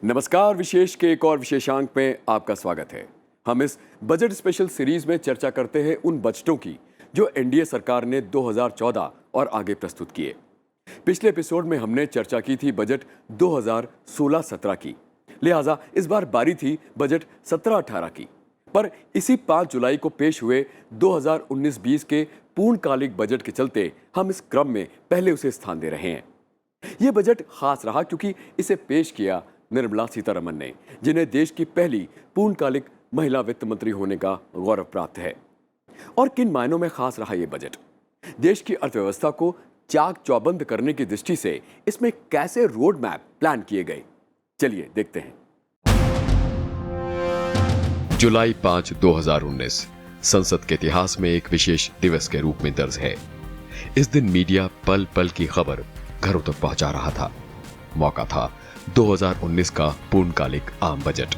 नमस्कार, विशेष के एक और विशेषांक में आपका स्वागत है। हम इस बजट स्पेशल सीरीज में चर्चा करते हैं उन बजटों की जो एनडीए सरकार ने 2014 और आगे प्रस्तुत किए। पिछले एपिसोड में हमने चर्चा की थी बजट 2016-17 की, लिहाजा इस बार बारी थी बजट 17-18 की। पर इसी 5 जुलाई को पेश हुए 2019-20 के पूर्णकालिक बजट के चलते हम इस क्रम में पहले उसे स्थान दे रहे हैं। यह बजट खास रहा क्योंकि इसे पेश किया निर्मला सीतारमण ने, जिन्हें देश की पहली पूर्णकालिक महिला वित्त मंत्री होने का गौरव प्राप्त है। और किन मायनों में खास रहा यह बजट? देश की अर्थव्यवस्था को चाक चौबंद करने की दृष्टि से इसमें कैसे रोड मैप प्लान किए गए, चलिए देखते हैं। जुलाई 5, 2019 संसद के इतिहास में एक विशेष दिवस के रूप में दर्ज है। इस दिन मीडिया पल पल की खबर घरों तक पहुंचा रहा था। मौका था 2019 का पूर्णकालिक आम बजट,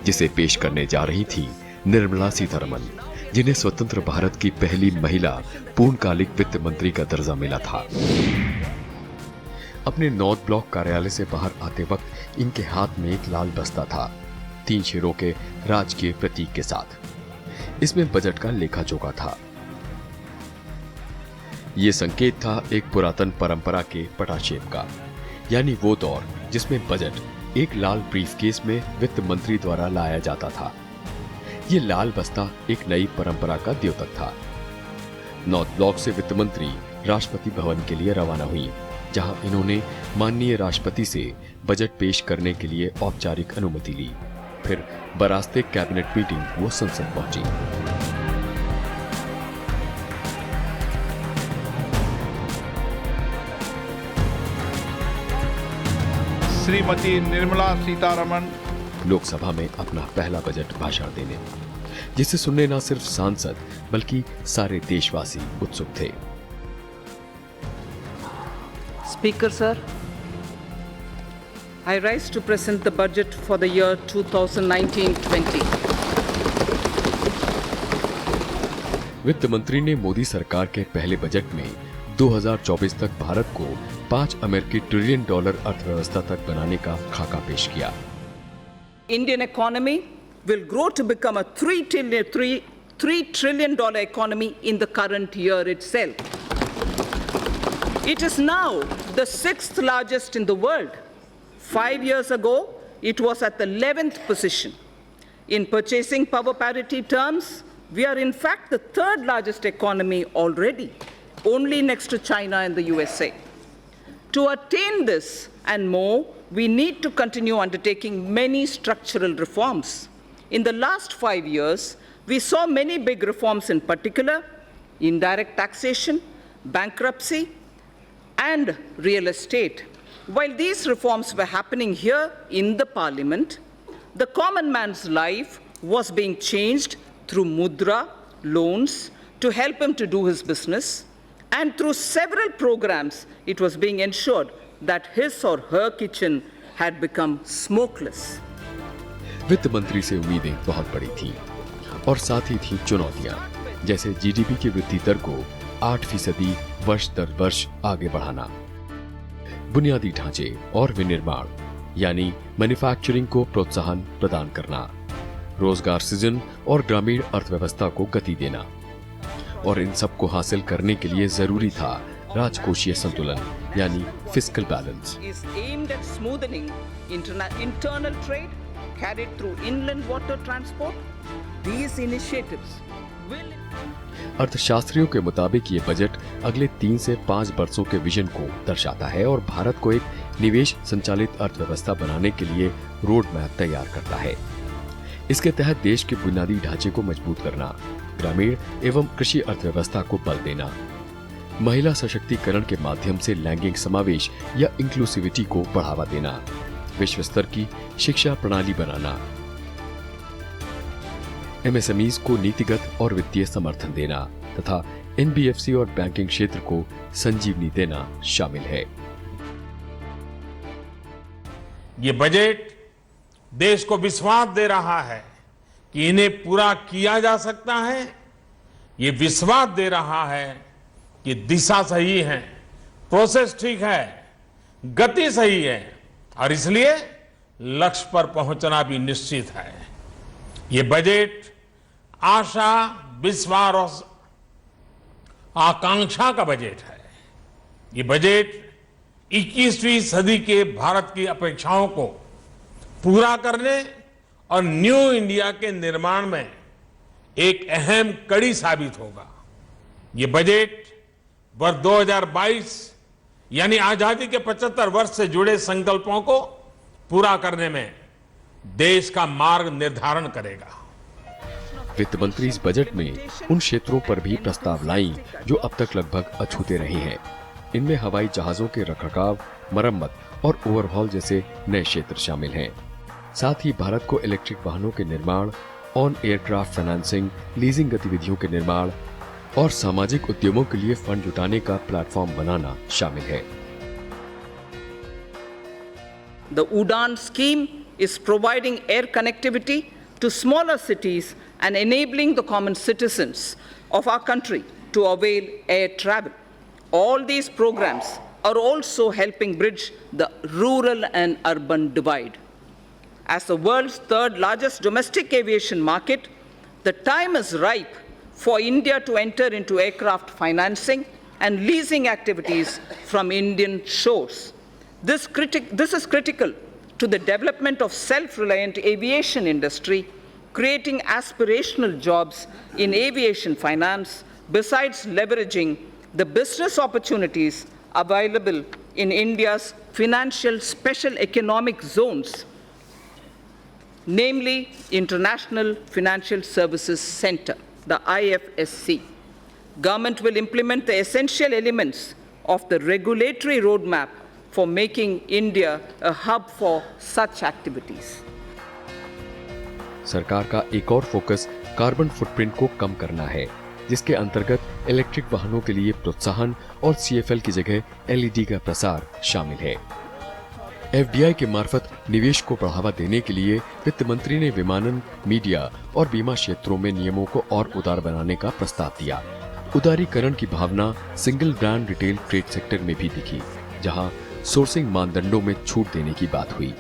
जिसे पेश करने जा रही थी निर्मला सीतारमण, जिन्हें स्वतंत्र भारत की पहली महिला पूर्णकालिक वित्त मंत्री का दर्जा मिला था। अपने नॉर्थ ब्लॉक कार्यालय से बाहर आते वक्त इनके हाथ में एक लाल बस्ता था, 3 शेरों के राजकीय प्रतीक के साथ। इसमें बजट का लेखा जोखा था। यह संकेत था एक पुरातन परंपरा के पटाक्षेप का, यानी वो दौर जिसमें बजट एक लाल ब्रीफकेस में वित्त मंत्री द्वारा लाया जाता था। ये लाल बस्ता एक नई परंपरा का द्योतक था। नॉर्थ ब्लॉक से वित्त मंत्री राष्ट्रपति भवन के लिए रवाना हुई, जहां इन्होंने माननीय राष्ट्रपति से बजट पेश करने के लिए औपचारिक अनुमति ली। फिर बरास्ते कैबिनेट मीटिंग वो संसद पहुंची। श्रीमती निर्मला सीतारमण लोकसभा में अपना पहला बजट भाषण देने, जिसे सुनने न सिर्फ सांसद बल्कि सारे देशवासी उत्सुक थे। Speaker sir, I rise to present the budget for the year 2019-20. वित्त मंत्री ने मोदी सरकार के पहले बजट में 2024 तक भारत को $5 ट्रिलियन अर्थव्यवस्था तक बनाने का खाका पेश किया। Indian economy will grow to become a $3 trillion economy in the current year itself. It is now the 6th largest in the world. 5 years ago, it was at the 11th position. In purchasing power parity terms, we are in fact the 3rd largest economy already, only next to China and the USA. To attain this and more, we need to continue undertaking many structural reforms. In the last 5 years, we saw many big reforms, in particular, indirect taxation, bankruptcy, and real estate. While these reforms were happening here in the parliament, the common man's life was being changed through mudra, loans, to help him to do his business, and through several programs, it was being ensured that his or her kitchen had become smokeless. वित्त मंत्री से उम्मीदें बहुत बड़ी थीं और साथ ही थी चुनौतियां, जैसे जीडीपी की वृद्धि दर को 8% वर्ष दर वर्ष आगे बढ़ाना, बुनियादी ढांचे और विनिर्माण यानी मैन्युफैक्चरिंग को प्रोत्साहन प्रदान करना, रोजगार सृजन और ग्रामीण अर्थव्यवस्था को गति देना। और इन सब को हासिल करने के लिए जरूरी था राजकोषीय संतुलन यानी फिस्कल बैलेंस। अर्थशास्त्रियों के मुताबिक ये बजट अगले 3 से 5 वर्षों के विजन को दर्शाता है और भारत को एक निवेश संचालित अर्थव्यवस्था बनाने के लिए रोड मैप तैयार करता है। इसके तहत देश के बुनियादी ढांचे को मजबूत करना, ग्रामीण एवं कृषि अर्थव्यवस्था को बल देना, महिला सशक्तिकरण के माध्यम से लैंगिक समावेश या इंक्लूसिविटी को बढ़ावा देना, विश्व स्तर की शिक्षा प्रणाली बनाना, एमएसएमईज को नीतिगत और वित्तीय समर्थन देना तथा एनबीएफसी और बैंकिंग क्षेत्र को संजीवनी देना शामिल है। ये बजट देश को विश्वास दे रहा है कि इन्हें पूरा किया जा सकता है। ये विश्वास दे रहा है कि दिशा सही है, प्रोसेस ठीक है, गति सही है और इसलिए लक्ष्य पर पहुंचना भी निश्चित है। ये बजट आशा, विश्वास और आकांक्षा का बजट है। ये बजट 21वीं सदी के भारत की अपेक्षाओं को पूरा करने और न्यू इंडिया के निर्माण में एक अहम कड़ी साबित होगा। ये बजट वर्ष 2022 यानी आजादी के 75 वर्ष से जुड़े संकल्पों को पूरा करने में देश का मार्ग निर्धारण करेगा। वित्त मंत्री इस बजट में उन क्षेत्रों पर भी प्रस्ताव लाईं जो अब तक लगभग अछूते रहे हैं। इनमें हवाई जहाजों के रखरखाव, मरम्मत और ओवरहॉल जैसे नए क्षेत्र शामिल हैं। साथ ही भारत को इलेक्ट्रिक वाहनों के निर्माण, ऑन एयरक्राफ्ट फाइनेंसिंग, लीजिंग गतिविधियों के निर्माण और सामाजिक उद्यमों के लिए फंड जुटाने का प्लेटफॉर्म बनाना शामिल है। The UDAN scheme is providing air connectivity to smaller cities and enabling the common citizens of our country to avail air travel. All these programs are also helping bridge the rural and urban divide. As the world's third largest domestic aviation market, the time is ripe for India to enter into aircraft financing and leasing activities from Indian shores. This is critical to the development of self-reliant aviation industry, creating aspirational jobs in aviation finance, besides leveraging the business opportunities available in India's financial special economic zones, namely International Financial Services Center, the IFSC. Government will implement the essential elements of the regulatory roadmap for making India a hub for such activities. सरकार का एक और focus carbon footprint को कम करना है, जिसके अंतर्गत electric वाहनों के लिए प्रोत्साहन और CFL की जगह LED का प्रसार शामिल है। FDI के मार्फत निवेश को बढ़ावा देने के लिए वित्त मंत्री ने विमानन, मीडिया और बीमा क्षेत्रों में नियमों को और उदार बनाने का प्रस्ताव दिया। उदारीकरण की भावना single brand retail trade sector में भी दिखी, जहां सोर्सिंग मानदंडों में छूट देने की बात हुई।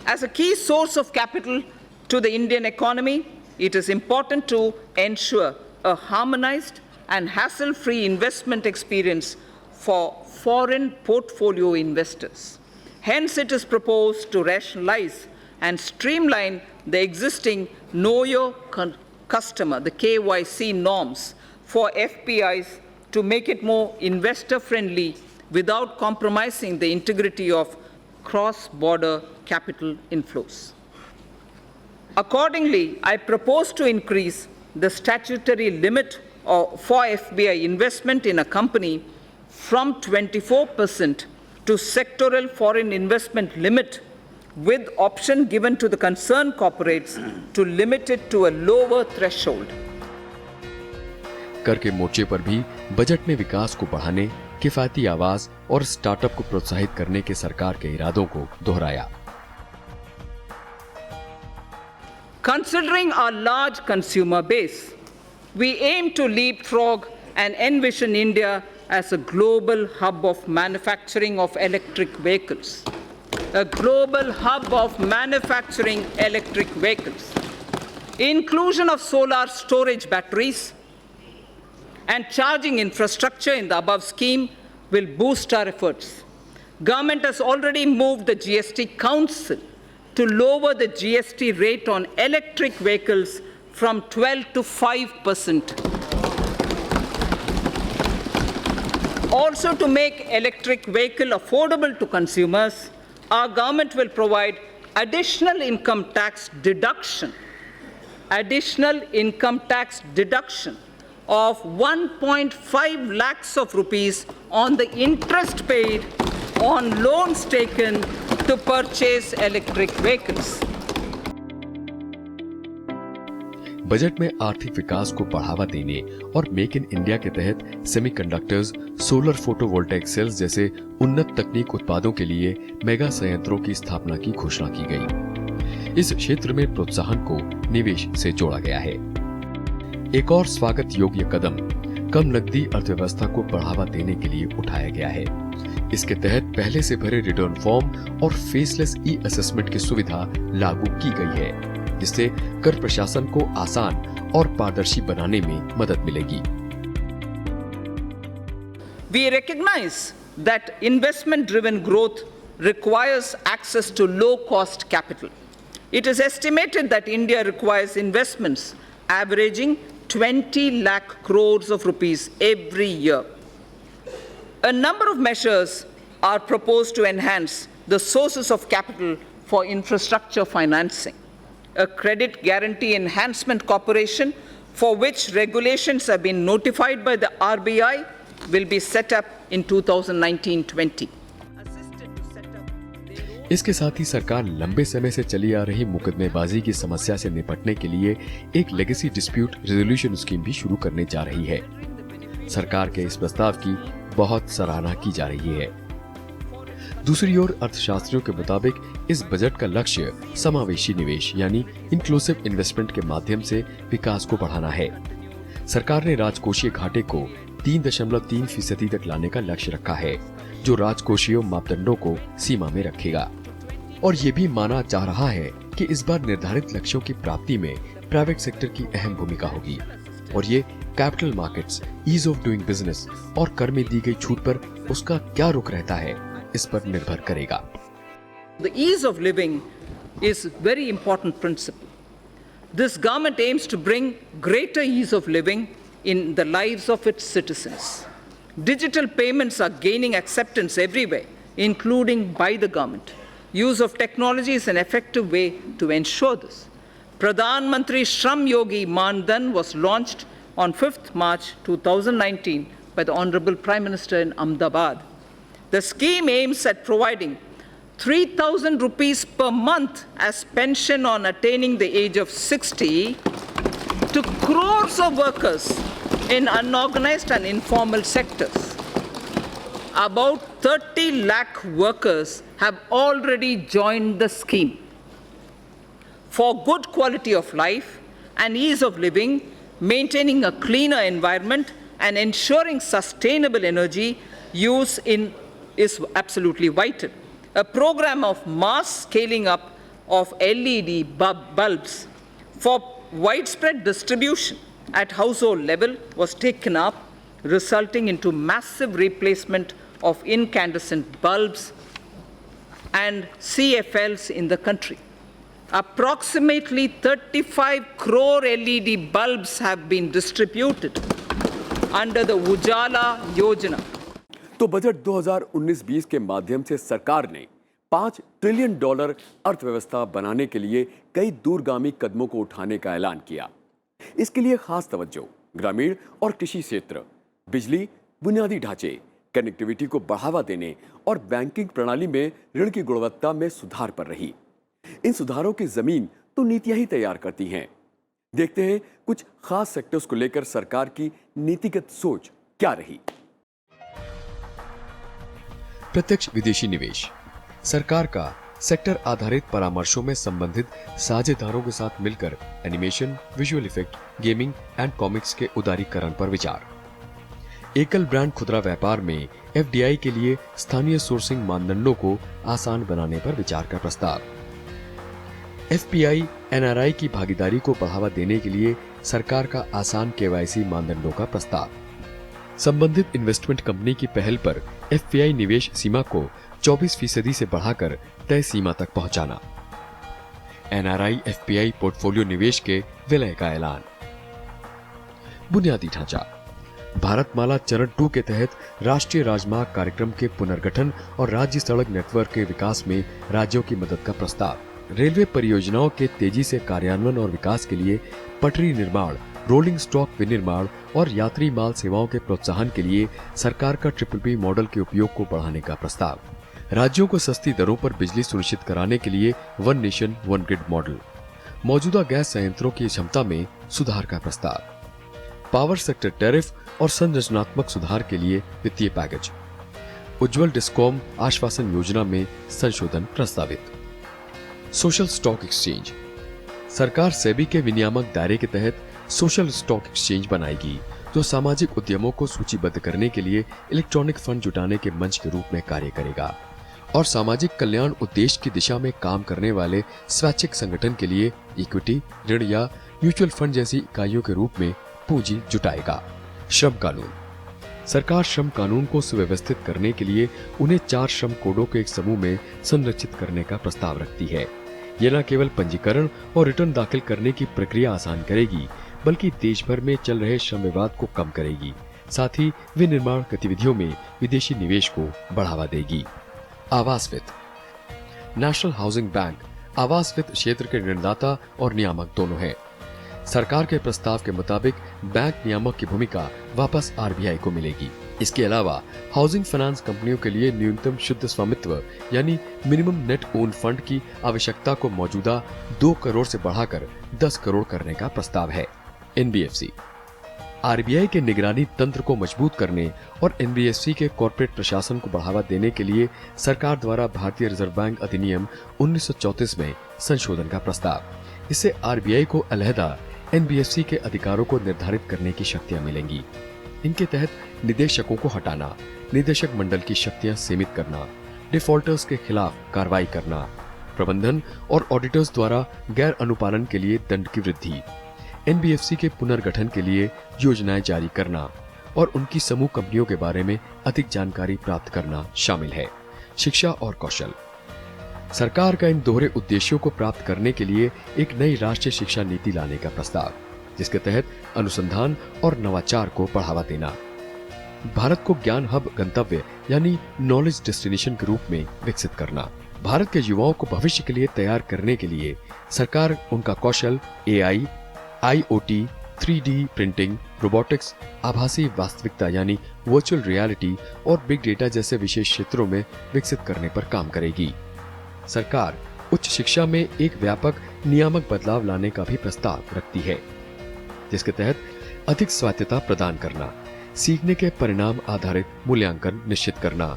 As a key source of capital to the Indian economy, it is important to ensure a harmonized and hassle-free investment experience for foreign portfolio investors. Hence, it is proposed to rationalize and streamline the existing Know Your Customer, the KYC norms for FPIs to make it more investor-friendly without compromising the integrity of cross-border capital inflows. Accordingly, I propose to increase the statutory limit for FBI investment in a company from 24% to sectoral foreign investment limit, with option given to the concerned corporates to limit it to a lower threshold. कर के मोर्चे पर भी budget में विकास को बढ़ाने, किफायती आवास और स्टार्टअप को प्रोत्साहित करने के सरकार के इरादों को दोहराया। Considering our large consumer base, we aim to leapfrog and envision India as a global hub of manufacturing of electric vehicles. A global hub of manufacturing electric vehicles. Inclusion of solar storage batteries and charging infrastructure in the above scheme will boost our efforts. Government has already moved the GST Council to lower the GST rate on electric vehicles from 12 to 5%. Also, to make electric vehicle affordable to consumers, our government will provide additional income tax deduction of 1.5 lakhs of rupees on the interest paid on loans taken to purchase electric vehicles. Budget में आर्थिक विकास को बढ़ावा देने और make in India के तहत semiconductors, solar photovoltaic sales जैसे उन्नत तकनीक उत्पादों के लिए मेगा संयंत्रों की स्थापना की घोषणा की गई। इस क्षेत्र में प्रोत्साहन को निवेश से जोड़ा गया है। एक और स्वागत योग्य कदम कम नकदी अर्थव्यवस्था को बढ़ावा देने के लिए उठाया गया है। इसके तहत पहले से भरे रिटर्न फॉर्म और फेसलेस ई असेसमेंट की सुविधा लागू की गई है, जिससे कर प्रशासन को आसान और पारदर्शी बनाने में मदद मिलेगी। We recognize that investment-driven growth requires access to low-cost capital. It is estimated that India requires investments averaging 20 lakh crores of rupees every year. A number of measures are proposed to enhance the sources of capital for infrastructure financing. A credit guarantee enhancement corporation, for which regulations have been notified by the RBI, will be set up in 2019-20. इसके साथ ही सरकार लंबे समय से चली आ रही मुकदमेबाजी की समस्या से निपटने के लिए एक लेगेसी डिस्प्यूट रेजोल्यूशन स्कीम भी शुरू करने जा रही है। सरकार के इस प्रस्ताव की बहुत सराहना की जा रही है। दूसरी ओर अर्थशास्त्रियों के मुताबिक इस बजट का लक्ष्य समावेशी निवेश यानी इंक्लूसिव इन्वेस्टमेंट के माध्यम से विकास को बढ़ाना है। सरकार ने राजकोषीय घाटे को 3.3% तक लाने का लक्ष्य रखा है, जो राजकोषीय मापदंडों को सीमा में रखेगा। और ये भी माना जा रहा है कि इस बार निर्धारित लक्ष्यों की प्राप्ति में प्राइवेट सेक्टर की अहम भूमिका होगी और ये capital markets, ease of doing business और कर में दी गई छूट पर उसका क्या रुख रहता है, इस पर निर्भर करेगा। The ease of living is very important principle. This government aims to bring greater ease of living in the lives of its citizens. Digital payments are gaining acceptance everywhere, including by the government. Use of technology is an effective way to ensure this. Pradhan Mantri Shram Yogi Man Dhan was launched on 5th March 2019 by the Honorable Prime Minister in Ahmedabad. The scheme aims at providing 3,000 rupees per month as pension on attaining the age of 60 to crores of workers in unorganized and informal sectors. About 30 lakh workers have already joined the scheme. For good quality of life and ease of living, maintaining a cleaner environment and ensuring sustainable energy use is absolutely vital. A program of mass scaling up of LED bulbs for widespread distribution at household level was taken up, resulting into massive replacement of incandescent bulbs and CFLs in the country. Approximately 35 crore LED bulbs have been distributed under the Ujala Yojana. तो budget 2019-20 के माध्यम से सरकार ने $5 trillion अर्थव्यवस्था बनाने के लिए कई दूरगामी कदमों को उठाने का ऐलान किया। इसके लिए खास तवज्जो ग्रामीण और कृषि क्षेत्र, बिजली, बुनियादी ढांचे, कनेक्टिविटी को बढ़ावा देने और बैंकिंग प्रणाली में ऋण की गुणवत्ता में सुधार पर रही। इन सुधारों की जमीन तो नीतियां ही तैयार करती हैं। देखते हैं कुछ खास सेक्टर्स को लेकर सरकार की नीतिगत सोच क्या रही। प्रत्यक्ष विदेशी निवेश। सरकार का सेक्टर आधारित परामर्शों में संबंधित साझेदारों के साथ मिलकर animation, visual effect, gaming and comics के उदारीकरण पर विचार। एकल ब्रांड खुदरा व्यापार में FDI के लिए स्थानीय सोर्सिंग मानदंडों को आसान बनाने पर विचार का प्रस्ताव। FPI NRI की भागीदारी को बढ़ावा देने के लिए सरकार का आसान KYC मानदंडों का प्रस्ताव। संबंधित इन्वेस्टमेंट कंपनी की पहल पर FPI निवेश सीमा को 24% से बढ़ाकर तय सीमा तक पहुंचाना। NRI FPI पोर्टफोलियो निवेश के विलय का ऐलान। बुनियादी ढांचा। भारतमाला चरण 2 के तहत राष्ट्रीय राजमार्ग कार्यक्रम के पुनर्गठन और राज्य सड़क नेटवर्क के विकास में राज्यों की मदद का प्रस्ताव। रेलवे परियोजनाओं के तेजी से कार्यान्वयन और विकास के लिए पटरी निर्माण, रोलिंग स्टॉक विनिर्माण और यात्री माल सेवाओं के प्रोत्साहन के लिए सरकार का PPP मॉडल के उपयोग को बढ़ाने का प्रस्ताव। राज्यों को सस्ती दरों पर बिजली सुनिश्चित कराने के लिए one nation one grid model. मौजूदा गैस संयंत्रों की क्षमता में सुधार का प्रस्ताव। पावर सेक्टर टैरिफ और संरचनात्मक सुधार के लिए वित्तीय पैकेज। उज्ज्वल डिस्कॉम आश्वासन योजना में संशोधन प्रस्तावित। Social stock exchange. सरकार सेबी के विनियामक दायरे के तहत सोशल स्टॉक एक्सचेंज बनाएगी जो सामाजिक उद्यमों को सूचीबद्ध करने के लिए इलेक्ट्रॉनिक फंड जुटाने के मंच के रूप में कार्य करेगा और सामाजिक कल्याण उद्देश्य की दिशा में काम करने वाले स्वैच्छिक संगठन के लिए इक्विटी, ऋण या म्यूचुअल फंड जैसी इकाइयों के रूप में पूंजी जुटाएगा। श्रम कानून। सरकार श्रम कानून को सुव्यवस्थित करने के लिए उन्हें 4 श्रम कोडों के एक समूह में संरचित करने का प्रस्ताव रखती है। यह न केवल पंजीकरण और रिटर्न दाखिल करने की प्रक्रिया आसान करेगी, बल्कि देश भर में चल रहे श्रम विवाद को कम करेगी। साथ ही विनिर्माण गतिविधियों में विदेशी निवेश को बढ़ावा देगी। आवास वित्त। नेशनल हाउसिंग बैंक आवास वित्त क्षेत्र के ऋणदाता और नियामक दोनों है। सरकार के प्रस्ताव के मुताबिक बैंक नियामक की भूमिका वापस आरबीआई को मिलेगी। इसके अलावा हाउसिंग फाइनेंस कंपनियों के लिए न्यूनतम शुद्ध स्वामित्व यानी मिनिमम नेट ओन फंड की आवश्यकता को मौजूदा 2 करोड़ से बढ़ाकर 10 करोड़ करने का प्रस्ताव है। एनबीएफसी। आरबीआई के निगरानी तंत्र को मजबूत करने और एनबीएफसी के कॉर्पोरेट प्रशासन को बढ़ावा देने के लिए सरकार द्वारा भारतीय रिजर्व बैंक अधिनियम 1934 में संशोधन का प्रस्ताव। इससे आरबीआई को अलहदा एनबीएफसी के अधिकारों को निर्धारित करने की शक्तियां मिलेंगी। इनके तहत निदेशकों को हटाना, निदेशक मंडल की शक्तियां सीमित करना, डिफॉल्टर्स के खिलाफ कार्रवाई करना, प्रबंधन और ऑडिटर्स द्वारा गैर अनुपालन के लिए दंड की वृद्धि, एनबीएफसी के पुनर्गठन के लिए योजनाएं जारी करना और उनकी समूह कंपनियों के बारे में अधिक जानकारी प्राप्त करना शामिल है। शिक्षा और कौशल। सरकार का इन दोहरे उद्देश्यों को प्राप्त करने के लिए एक नई राष्ट्रीय शिक्षा नीति लाने का प्रस्ताव, जिसके तहत अनुसंधान और नवाचार को बढ़ावा देना, भारत को ज्ञान हब गंतव्य यानी नॉलेज डेस्टिनेशन के रूप में विकसित करना, भारत के युवाओं को भविष्य के लिए तैयार करने के लिए सरकार उनका कौशल AI, IoT, 3D printing, robotics, आभासी वास्तविकता यानी वर्चुअल रियलिटी और बिग डेटा जैसे विशेष क्षेत्रों में विकसित करने पर काम करेगी। सरकार उच्च शिक्षा में एक व्यापक नियामक बदलाव लाने का भी प्रस्ताव रखती है, जिसके तहत अधिक स्वायत्तता प्रदान करना, सीखने के परिणाम आधारित मूल्यांकन निश्चित करना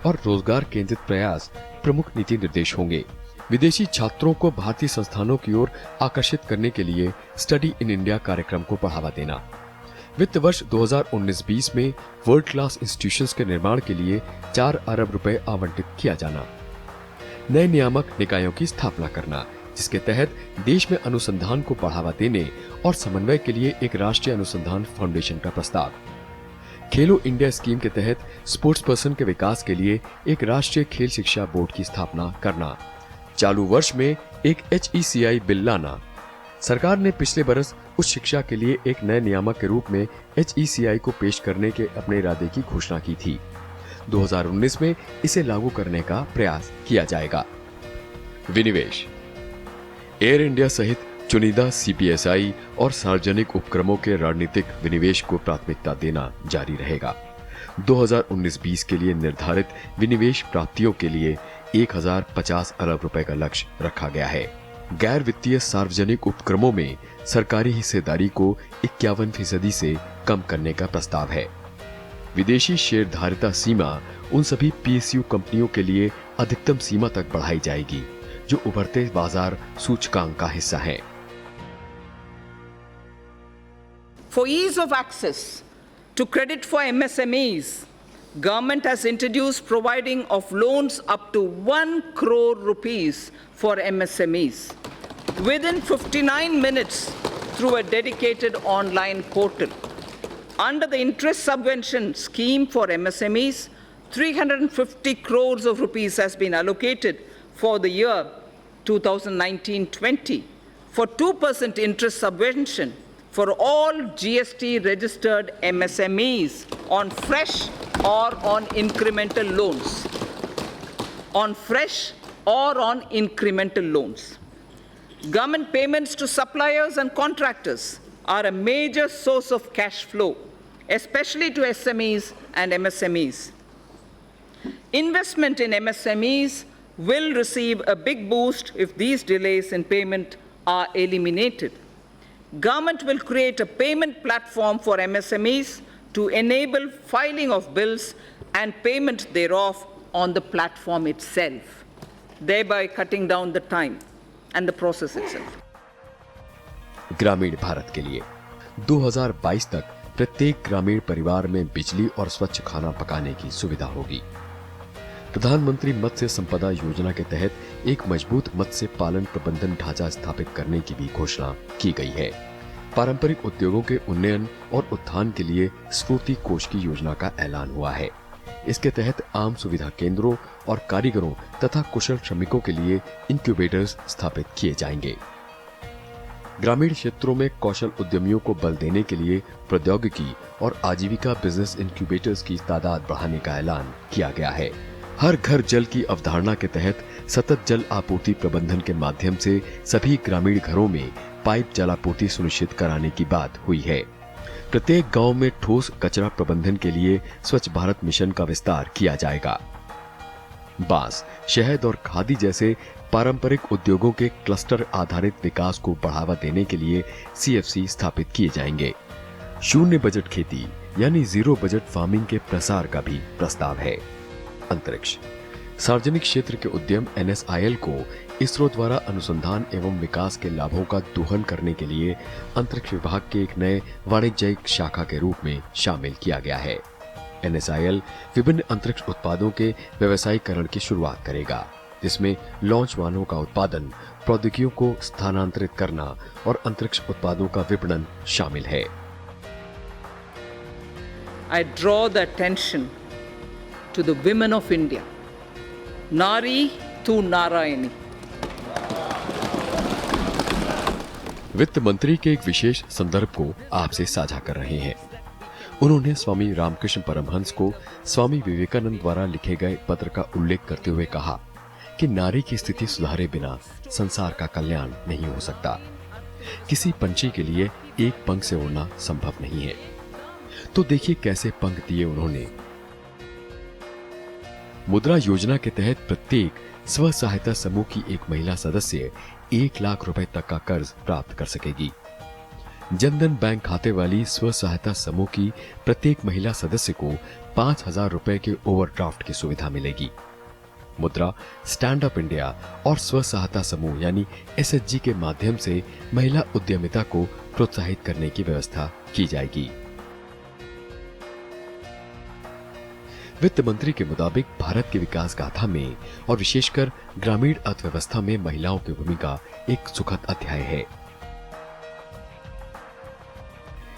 और रोजगार केंद्रित प्रयास प्रमुख नीति निर्देश होंगे। विदेशी छात्रों को भारतीय संस्थानों की ओर आकर्षित करने के लिए स्टडी इन इंडिया कार्यक्रम को बढ़ावा देना, वित्त वर्ष 2019-20 में वर्ल्ड क्लास इंस्टीट्यूशंस के निर्माण के लिए 4 अरब रुपए आवंटित किया जाना, नए नियामक निकायों की स्थापना करना, जिसके तहत देश में अनुसंधान को बढ़ावा देने और समन्वय के लिए एक राष्ट्रीय अनुसंधान फाउंडेशन का प्रस्ताव, खेलो इंडिया स्कीम के तहत स्पोर्ट्स पर्सन के विकास के लिए एक राष्ट्रीय खेल शिक्षा बोर्ड की स्थापना करना, चालू वर्ष में एक HECI बिल लाना। सरकार ने पिछले बरस उच्च शिक्षा के लिए एक नए नियामक के रूप में HECI को पेश करने के अपने इरादे की घोषणा की थी। 2019 में इसे लागू करने का प्रयास किया जाएगा। विनिवेश। एयर इंडिया सहित चुनिंदा CPSI और सार्वजनिक उपक्रमों के रणनीतिक विनिवेश को प्राथमिकता देना जारी रहेगा। 2019-20 के लिए निर्धारित विनिवेश प्राप्तियों के लिए 1050 अरब रुपए का लक्ष्य रखा गया है। गैर वित्तीय सार्वजनिक उपक्रमों में सरकारी हिस्सेदारी को 51% से कम करने का प्रस्ताव है। विदेशी शेयरधारिता सीमा उन सभी PSU कंपनियों के लिए अधिकतम सीमा तक बढ़ाई जाएगी जो उभरते बाजार सूचकांक का हिस्सा है। For ease of access to credit for MSMEs, government has introduced providing of loans up to 1 crore rupees for MSMEs within 59 minutes through a dedicated online portal. Under the interest subvention scheme for MSMEs, 350 crores of rupees has been allocated for the year 2019-20 for 2% interest subvention for all GST registered MSMEs on fresh or on incremental loans. On fresh or on incremental loans. Government payments to suppliers and contractors are a major source of cash flow, especially to SMEs and MSMEs. Investment in MSMEs will receive a big boost if these delays in payment are eliminated. Government will create a payment platform for MSMEs to enable filing of bills and payment thereof on the platform itself, thereby cutting down the time and the process itself. ग्रामीण भारत के लिए 2022 तक प्रत्येक ग्रामीण परिवार में बिजली और स्वच्छ खाना पकाने की सुविधा होगी। प्रधानमंत्री मत्स्य संपदा योजना के तहत एक मजबूत मत्स्य पालन प्रबंधन ढांचा स्थापित करने की भी घोषणा की गई है। पारंपरिक उद्योगों के उन्नयन और उत्थान के लिए स्फूर्ति कोष की योजना का ऐलान हुआ है। इसके तहत आम सुविधा केंद्रों और कारीगरों तथा कुशल श्रमिकों के लिए इंक्यूबेटर्स स्थापित किए जाएंगे। ग्रामीण क्षेत्रों में कौशल उद्यमियों को बल देने के लिए प्रौद्योगिकी और आजीविका बिजनेस इंक्यूबेटर्स की तादाद बढ़ाने का ऐलान किया गया है। हर घर जल की अवधारणा के तहत सतत जल आपूर्ति प्रबंधन के माध्यम से सभी ग्रामीण घरों में पाइप जलापूर्ति सुनिश्चित कराने की बात हुई है। प्रत्येक गांव में ठोस कचरा प्रबंधन के लिए स्वच्छ भारत मिशन का विस्तार किया जाएगा। बांस, शहद और खादी जैसे पारंपरिक उद्योगों के क्लस्टर आधारित विकास को बढ़ावा देने के लिए CFC स्थापित किए जाएंगे। शून्य बजट खेती यानी जीरो बजट फार्मिंग के प्रसार का भी प्रस्ताव है। अंतरिक्ष, सार्वजनिक क्षेत्र के उद्यम NSIL को इसरो द्वारा अनुसंधान एवं विकास के लाभों का दोहन करने के लिए अंतरिक्ष विभाग के एक नए वाणिज्यिक शाखा के रूप में शामिल किया गया है। NSIL विभिन्न अंतरिक्ष उत्पादों के व्यवसायीकरण की शुरुआत करेगा, जिसमें लॉन्च वाहनों का उत्पादन, प्रौद्योगिकियों को स्थानांतरित करना और अंतरिक्ष उत्पादों का विपणन शामिल है। I draw the attention to the women of India. Nari tu Narayani. वित्त मंत्री के एक विशेष संदर्भ को आपसे साझा कर रहे हैं। उन्होंने स्वामी रामकृष्ण परमहंस को स्वामी विवेकानंद द्वारा लिखे गए पत्र का उल्लेख करते हुए कहा कि नारी की स्थिति सुधारे बिना संसार का कल्याण नहीं हो सकता। किसी पंछी के लिए एक पंख से उड़ना संभव नहीं है। तो देखिए कैसे पंख दिए उन्होंने। मुद्रा योजना के तहत प्रत्येक स्व सहायता समूह की एक महिला सदस्य 1 लाख रुपए तक का कर्ज प्राप्त कर सकेगी। जनधन बैंक खाते वाली स्व सहायता समूह की प्रत्येक महिला सदस्य को 5,000 रुपए के ओवरड्राफ्ट की सुविधा मिलेगी। मुद्रा, स्टैंड अप इंडिया और स्व सहायता समूह यानी SHG के माध्यम से महिला उद्यमिता को प्रोत्साहित करने की व्यवस्था की जाएगी। वित्त मंत्री के मुताबिक भारत की विकास गाथा में और विशेषकर ग्रामीण अर्थव्यवस्था में महिलाओं की भूमिका एक सुखद अध्याय है।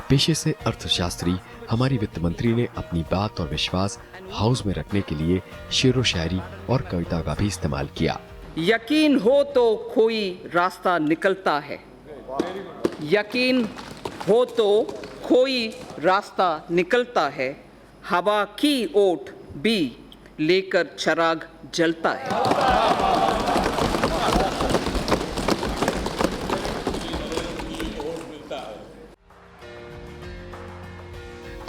पेशे से अर्थशास्त्री हमारी वित्त मंत्री ने अपनी बात और विश्वास हाउस में रखने के लिए शेरो शायरी और कविता का भी इस्तेमाल किया। यकीन हो तो कोई रास्ता निकलता है, यकीन हो तो कोई रास्ता निकलता है, हवा की ओट भी लेकर चराग जलता है।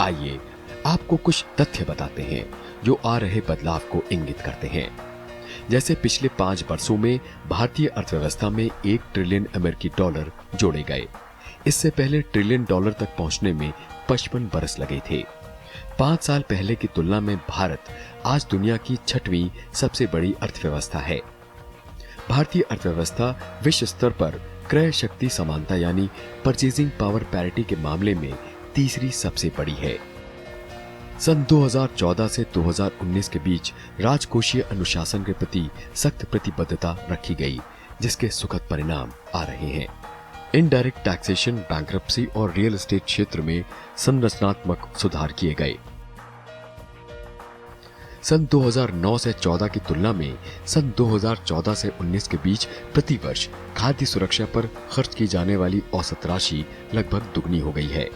आइए आपको कुछ तथ्य बताते हैं जो आ रहे बदलाव को इंगित करते हैं। जैसे पिछले 5 वर्षों में भारतीय अर्थव्यवस्था में $1 ट्रिलियन अमेरिकी डॉलर जोड़े गए। इससे पहले $1 ट्रिलियन तक पहुंचने में 55 बरस लगे थे। 5 साल पहले की तुलना में भारत आज दुनिया की 6वीं सबसे बड़ी अर्थव्यवस्था है। भारतीय अर्थव्यवस्था विश्व स्तर पर क्रय शक्ति समानता यानी परचेजिंग पावर पैरिटी के मामले में तीसरी सबसे बड़ी है। सन 2014 से 2019 के बीच राजकोषीय अनुशासन के प्रति सख्त प्रतिबद्धता रखी गई, जिसके सुखद परिणाम आ रहे हैं। इनडायरेक्ट टैक्सेशन, बैंक्रप्सी और रियल एस्टेट क्षेत्र में संरचनात्मक सुधार किए गए। सन 2009 से 14 की तुलना में सन 2014 से 19 के बीच प्रति वर्ष खाद्य सुरक्षा पर खर्च की जाने वाली औसत राशि लगभग दुगनी हो गई है।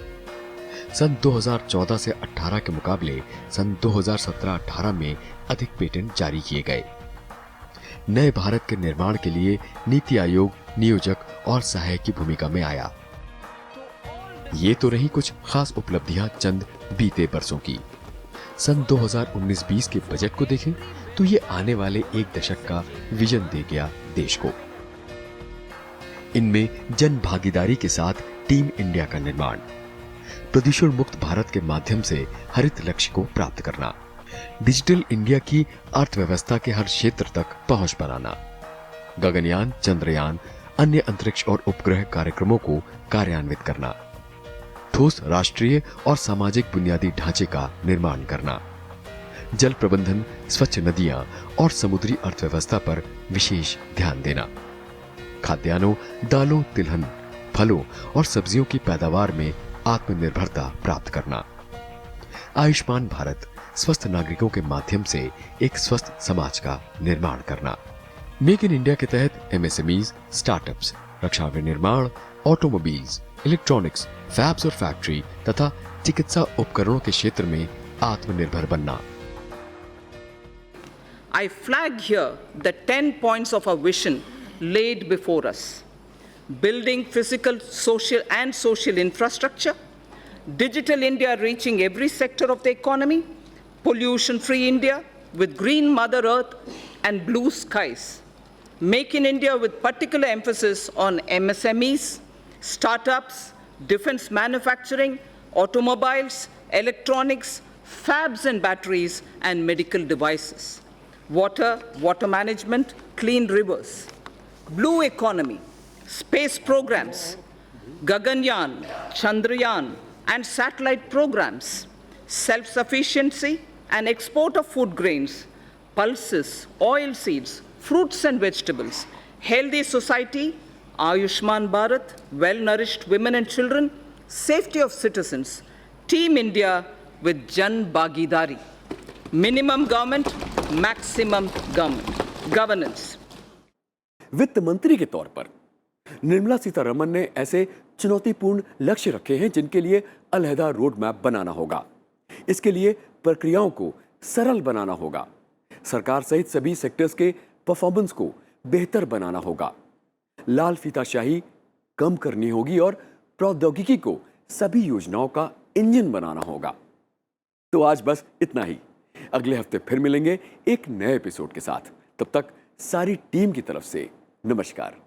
सन 2014 से 18 के मुकाबले सन 2017-18 में अधिक पेटेंट जारी किए गए। नए भारत के निर्माण के लिए नीति आयोग नियोजक और सहायक की भूमिका में आया। ये तो रही कुछ खास उपलब्धियां चंद बीते वर्षों की। सन 2019-20 के बजट को देखें तो ये आने वाले एक दशक का विजन दे गया देश को। इनमें जन भागीदारी के साथ टीम इंडिया का निर्माण, प्रदूषण मुक्त भारत के माध्यम से हरित लक्ष्य को प्राप्त करना, डिजिटल इंडिया की अर्थव्यवस्था के हर क्षेत्र तक पहुंच बनाना, गगनयान, चंद्रयान, अन्य अंतरिक्ष और उपग्रह कार्यक्रमों को कार्यान्वित करना, ठोस राष्ट्रीय और सामाजिक बुनियादी ढांचे का निर्माण करना, जल प्रबंधन, स्वच्छ नदियां और समुद्री अर्थव्यवस्था पर विशेष ध्यान देना, खाद्यान्नों, दालों, तिलहन, फलों और सब्जियों की पैदावार में आत्मनिर्भरता प्राप्त करना, आयुष्मान भारत, स्वस्थ नागरिकों के माध्यम से एक स्वस्थ समाज का निर्माण करना, मेक इन इंडिया के तहत एमएसएमईज, स्टार्टअप्स, रक्षा विनिर्माण, ऑटोमोबाइल्स, इलेक्ट्रॉनिक्स, फैब्स और फैक्ट्री तथा चिकित्सा उपकरणों के क्षेत्र में आत्मनिर्भर बनना। I flag here the 10 points of our vision laid before us. Building physical, social infrastructure, Digital India reaching every sector of the economy, pollution-free India with green Mother Earth and blue skies, Make in India with particular emphasis on MSMEs, startups, defense manufacturing, automobiles, electronics, fabs and batteries, and medical devices, water management, clean rivers, blue economy, space programs, Gaganyaan, Chandrayaan, and satellite programs, self-sufficiency and export of food grains, pulses, oil seeds, fruits and vegetables, healthy society, Ayushman Bharat, well-nourished women and children, safety of citizens, Team India with Jan Bhagidari, minimum government, maximum governance. वित्त मंत्री के तौर पर निर्मला सीतारमण ने ऐसे चुनौतीपूर्ण लक्ष्य रखे हैं जिनके लिए अलहदा रोड मैप बनाना होगा। इसके लिए प्रक्रियाओं को सरल बनाना होगा, सरकार सहित सभी सेक्टर्स के परफॉर्मेंस को बेहतर बनाना होगा, लाल फीताशाही कम करनी होगी और प्रौद्योगिकी को सभी योजनाओं का इंजन बनाना होगा। तो आज बस इतना ही। अगले हफ्ते फिर मिलेंगे एक नए एपिसोड के साथ। तब तक सारी टीम की तरफ से नमस्कार।